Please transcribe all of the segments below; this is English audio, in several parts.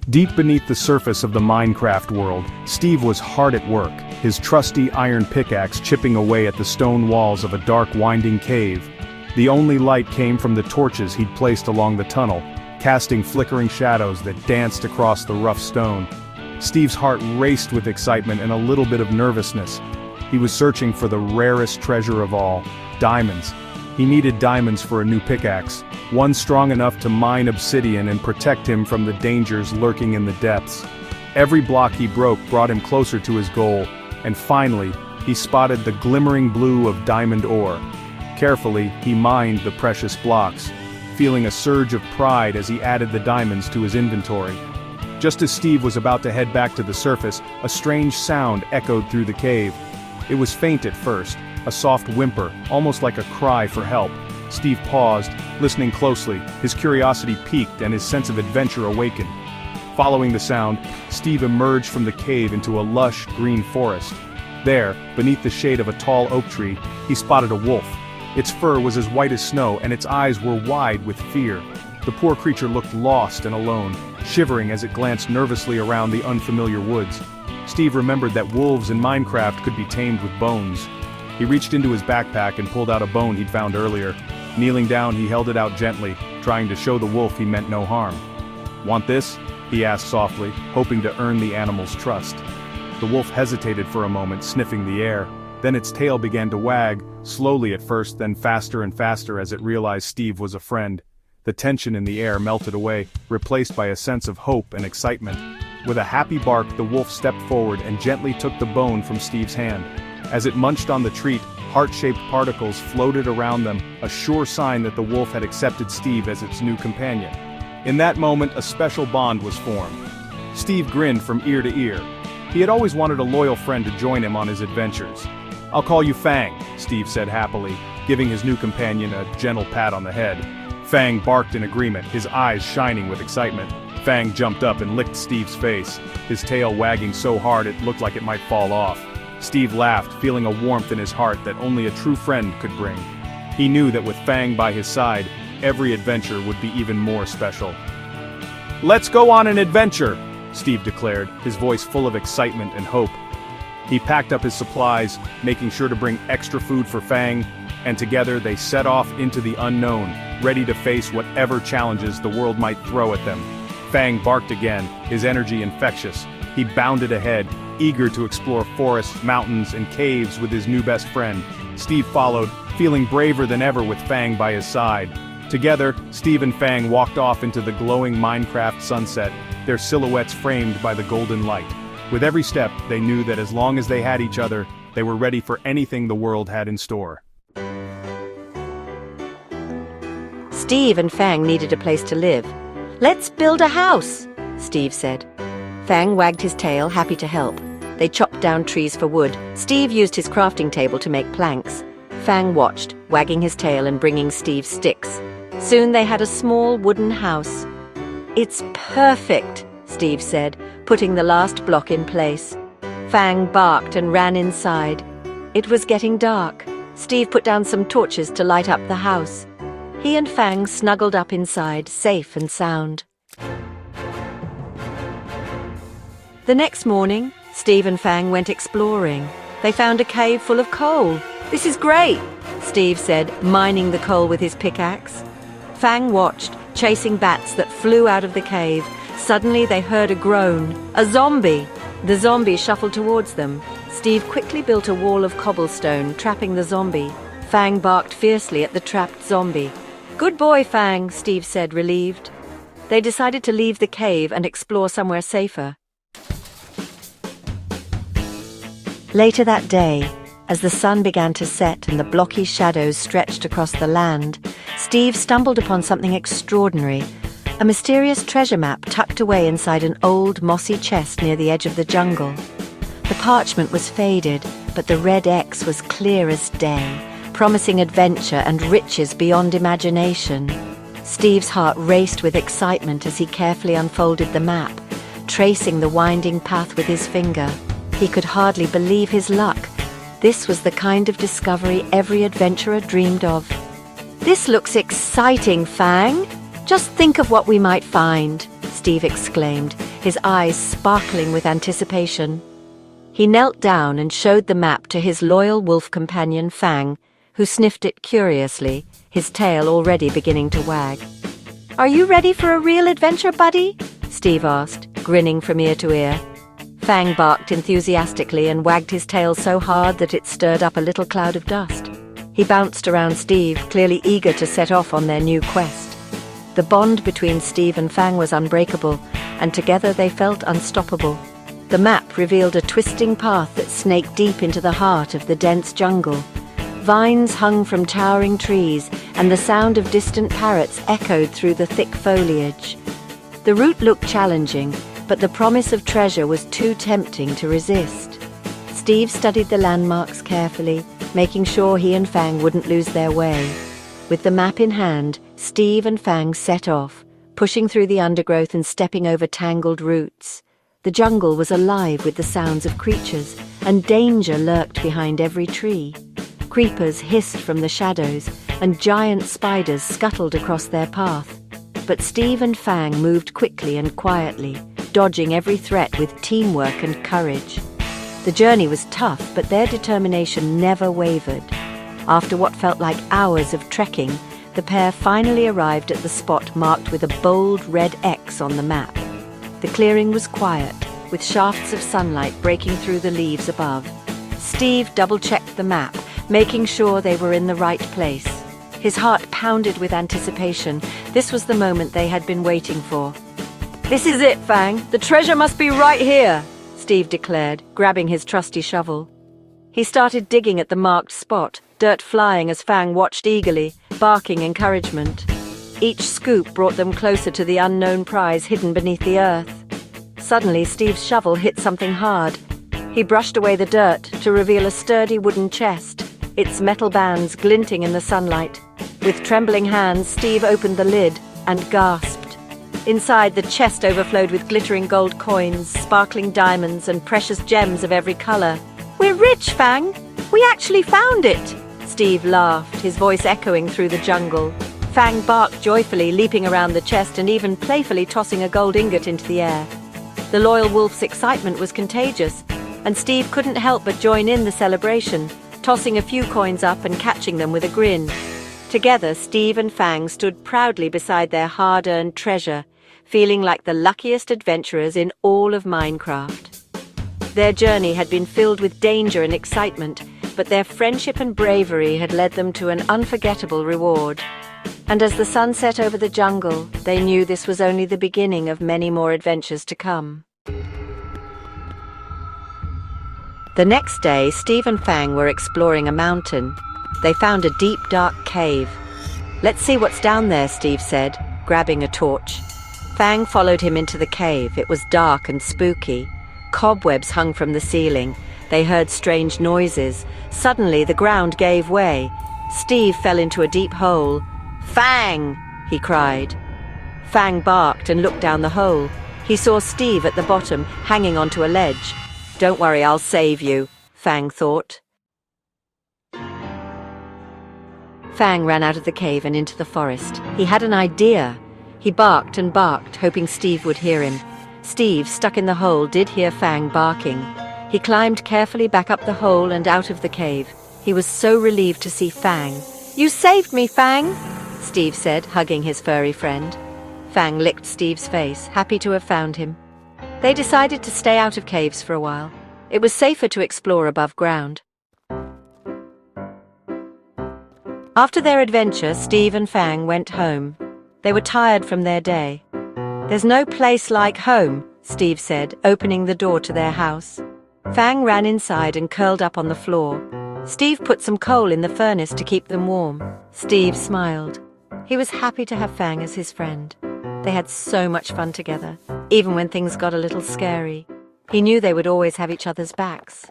Deep beneath the surface of the Minecraft world, Steve was hard at work, his trusty iron pickaxe chipping away at the stone walls of a dark winding cave. The only light came from the torches he'd placed along the tunnel, casting flickering shadows that danced across the rough stone. Steve's heart raced with excitement and a little bit of nervousness. He was searching for the rarest treasure of all, diamonds. He needed diamonds for a new pickaxe, one strong enough to mine obsidian and protect him from the dangers lurking in the depths. Every block he broke brought him closer to his goal, and finally, he spotted the glimmering blue of diamond ore. Carefully, he mined the precious blocks, feeling a surge of pride as he added the diamonds to his inventory. Just as Steve was about to head back to the surface, a strange sound echoed through the cave. It was faint at first, a soft whimper, almost like a cry for help. Steve paused, listening closely, his curiosity piqued and his sense of adventure awakened. Following the sound, Steve emerged from the cave into a lush, green forest. There, beneath the shade of a tall oak tree, he spotted a wolf. Its fur was as white as snow and its eyes were wide with fear. The poor creature looked lost and alone, shivering as it glanced nervously around the unfamiliar woods. Steve remembered that wolves in Minecraft could be tamed with bones. He reached into his backpack and pulled out a bone he'd found earlier. Kneeling down, he held it out gently, trying to show the wolf he meant no harm. "Want this?" he asked softly, hoping to earn the animal's trust. The wolf hesitated for a moment, sniffing the air. Then its tail began to wag, slowly at first, then faster and faster as it realized Steve was a friend. The tension in the air melted away, replaced by a sense of hope and excitement. With a happy bark, the wolf stepped forward and gently took the bone from Steve's hand. As it munched on the treat, heart-shaped particles floated around them, a sure sign that the wolf had accepted Steve as its new companion. In that moment, a special bond was formed. Steve grinned from ear to ear. He had always wanted a loyal friend to join him on his adventures. "I'll call you Fang," Steve said happily, giving his new companion a gentle pat on the head. Fang barked in agreement, his eyes shining with excitement. Fang jumped up and licked Steve's face, his tail wagging so hard it looked like it might fall off. Steve laughed, feeling a warmth in his heart that only a true friend could bring. He knew that with Fang by his side, every adventure would be even more special. "Let's go on an adventure!" Steve declared, his voice full of excitement and hope. He packed up his supplies, making sure to bring extra food for Fang, and together they set off into the unknown, ready to face whatever challenges the world might throw at them. Fang barked again, his energy infectious. He bounded ahead, eager to explore forests, mountains, and caves with his new best friend. Steve followed, feeling braver than ever with Fang by his side. Together, Steve and Fang walked off into the glowing Minecraft sunset, their silhouettes framed by the golden light. With every step, they knew that as long as they had each other, they were ready for anything the world had in store. Steve and Fang needed a place to live. "Let's build a house," Steve said. Fang wagged his tail, happy to help. They chopped down trees for wood. Steve used his crafting table to make planks. Fang watched, wagging his tail and bringing Steve sticks. Soon they had a small wooden house. "It's perfect," Steve said, putting the last block in place. Fang barked and ran inside. It was getting dark. Steve put down some torches to light up the house. He and Fang snuggled up inside, safe and sound. The next morning, Steve and Fang went exploring. They found a cave full of coal. "This is great," Steve said, mining the coal with his pickaxe. Fang watched, chasing bats that flew out of the cave. Suddenly they heard a groan. A zombie! The zombie shuffled towards them. Steve quickly built a wall of cobblestone, trapping the zombie. Fang barked fiercely at the trapped zombie. "Good boy, Fang," Steve said, relieved. They decided to leave the cave and explore somewhere safer. Later that day, as the sun began to set and the blocky shadows stretched across the land, Steve stumbled upon something extraordinary, a mysterious treasure map tucked away inside an old mossy chest near the edge of the jungle. The parchment was faded, but the red X was clear as day, promising adventure and riches beyond imagination. Steve's heart raced with excitement as he carefully unfolded the map, tracing the winding path with his finger. He could hardly believe his luck. This was the kind of discovery every adventurer dreamed of. "This looks exciting, Fang. Just think of what we might find," Steve exclaimed, his eyes sparkling with anticipation. He knelt down and showed the map to his loyal wolf companion Fang, who sniffed it curiously, his tail already beginning to wag. "Are you ready for a real adventure, buddy?" Steve asked, grinning from ear to ear. Fang barked enthusiastically and wagged his tail so hard that it stirred up a little cloud of dust. He bounced around Steve, clearly eager to set off on their new quest. The bond between Steve and Fang was unbreakable, and together they felt unstoppable. The map revealed a twisting path that snaked deep into the heart of the dense jungle. Vines hung from towering trees, and the sound of distant parrots echoed through the thick foliage. The route looked challenging, but the promise of treasure was too tempting to resist. Steve studied the landmarks carefully, making sure he and Fang wouldn't lose their way. With the map in hand, Steve and Fang set off, pushing through the undergrowth and stepping over tangled roots. The jungle was alive with the sounds of creatures, and danger lurked behind every tree. Creepers hissed from the shadows, and giant spiders scuttled across their path. But Steve and Fang moved quickly and quietly, dodging every threat with teamwork and courage. The journey was tough, but their determination never wavered. After what felt like hours of trekking, the pair finally arrived at the spot marked with a bold red X on the map. The clearing was quiet, with shafts of sunlight breaking through the leaves above. Steve double-checked the map, making sure they were in the right place. His heart pounded with anticipation. This was the moment they had been waiting for. "This is it, Fang. The treasure must be right here," Steve declared, grabbing his trusty shovel. He started digging at the marked spot, dirt flying as Fang watched eagerly, barking encouragement. Each scoop brought them closer to the unknown prize hidden beneath the earth. Suddenly, Steve's shovel hit something hard. He brushed away the dirt to reveal a sturdy wooden chest, its metal bands glinting in the sunlight. With trembling hands, Steve opened the lid and gasped. Inside, the chest overflowed with glittering gold coins, sparkling diamonds, and precious gems of every color. "We're rich, Fang! We actually found it!" Steve laughed, his voice echoing through the jungle. Fang barked joyfully, leaping around the chest and even playfully tossing a gold ingot into the air. The loyal wolf's excitement was contagious, and Steve couldn't help but join in the celebration, tossing a few coins up and catching them with a grin. Together, Steve and Fang stood proudly beside their hard-earned treasure, feeling like the luckiest adventurers in all of Minecraft. Their journey had been filled with danger and excitement, but their friendship and bravery had led them to an unforgettable reward. And as the sun set over the jungle, they knew this was only the beginning of many more adventures to come. The next day, Steve and Fang were exploring a mountain. They found a deep, dark cave. "Let's see what's down there," Steve said, grabbing a torch. Fang followed him into the cave. It was dark and spooky. Cobwebs hung from the ceiling. They heard strange noises. Suddenly, the ground gave way. Steve fell into a deep hole. "Fang!" he cried. Fang barked and looked down the hole. He saw Steve at the bottom, hanging onto a ledge. "Don't worry, I'll save you," Fang thought. Fang ran out of the cave and into the forest. He had an idea. He barked and barked, hoping Steve would hear him. Steve, stuck in the hole, did hear Fang barking. He climbed carefully back up the hole and out of the cave. He was so relieved to see Fang. "You saved me, Fang," Steve said, hugging his furry friend. Fang licked Steve's face, happy to have found him. They decided to stay out of caves for a while. It was safer to explore above ground. After their adventure, Steve and Fang went home. They were tired from their day. "There's no place like home," Steve said, opening the door to their house. Fang ran inside and curled up on the floor. Steve put some coal in the furnace to keep them warm. Steve smiled. He was happy to have Fang as his friend. They had so much fun together, even when things got a little scary. He knew they would always have each other's backs.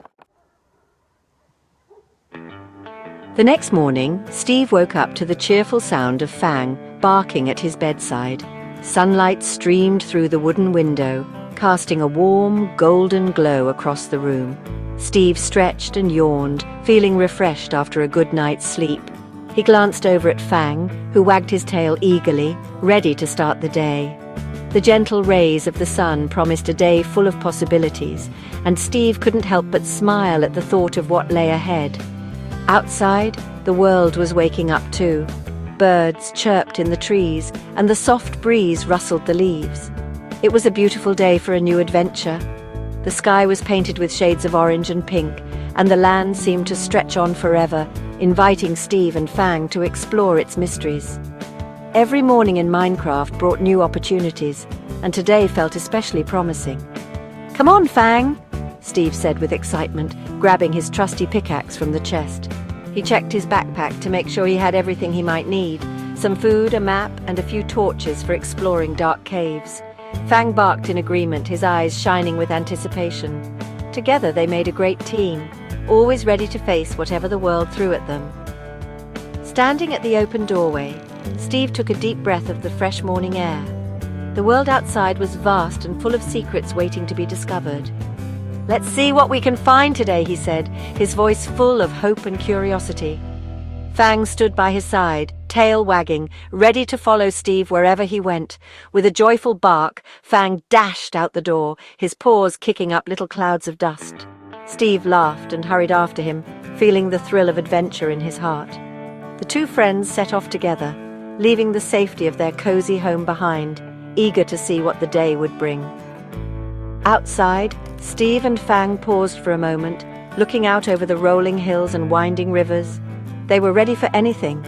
The next morning, Steve woke up to the cheerful sound of Fang barking at his bedside. Sunlight streamed through the wooden window, casting a warm, golden glow across the room. Steve stretched and yawned, feeling refreshed after a good night's sleep. He glanced over at Fang, who wagged his tail eagerly, ready to start the day. The gentle rays of the sun promised a day full of possibilities, and Steve couldn't help but smile at the thought of what lay ahead. Outside, the world was waking up too. Birds chirped in the trees, and the soft breeze rustled the leaves. It was a beautiful day for a new adventure. The sky was painted with shades of orange and pink, and the land seemed to stretch on forever, inviting Steve and Fang to explore its mysteries. Every morning in Minecraft brought new opportunities, and today felt especially promising. "Come on, Fang," Steve said with excitement, grabbing his trusty pickaxe from the chest. He checked his backpack to make sure he had everything he might need, some food, a map, and a few torches for exploring dark caves. Fang barked in agreement, his eyes shining with anticipation. Together they made a great team, always ready to face whatever the world threw at them. Standing at the open doorway, Steve took a deep breath of the fresh morning air. The world outside was vast and full of secrets waiting to be discovered. "Let's see what we can find today," he said, his voice full of hope and curiosity. Fang stood by his side, tail wagging, ready to follow Steve wherever he went. With a joyful bark, Fang dashed out the door, his paws kicking up little clouds of dust. Steve laughed and hurried after him, feeling the thrill of adventure in his heart. The two friends set off together, leaving the safety of their cozy home behind, eager to see what the day would bring. Outside, Steve and Fang paused for a moment, looking out over the rolling hills and winding rivers. They were ready for anything.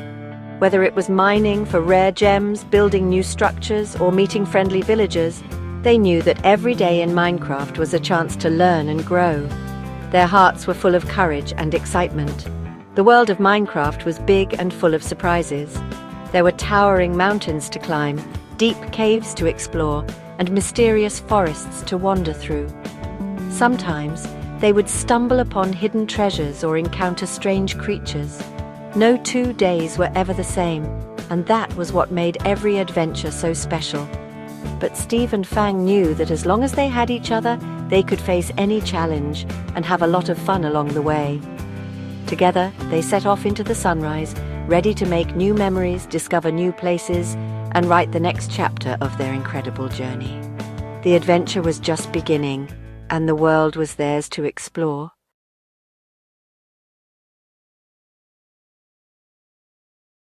Whether it was mining for rare gems, building new structures, or meeting friendly villagers, they knew that every day in Minecraft was a chance to learn and grow. Their hearts were full of courage and excitement. The world of Minecraft was big and full of surprises. There were towering mountains to climb, deep caves to explore, and mysterious forests to wander through. Sometimes they would stumble upon hidden treasures or encounter strange creatures. No 2 days were ever the same, and that was what made every adventure so special. But Steve and Fang knew that as long as they had each other, they could face any challenge and have a lot of fun along the way. Together, they set off into the sunrise, ready to make new memories, discover new places, and write the next chapter of their incredible journey. The adventure was just beginning, and the world was theirs to explore.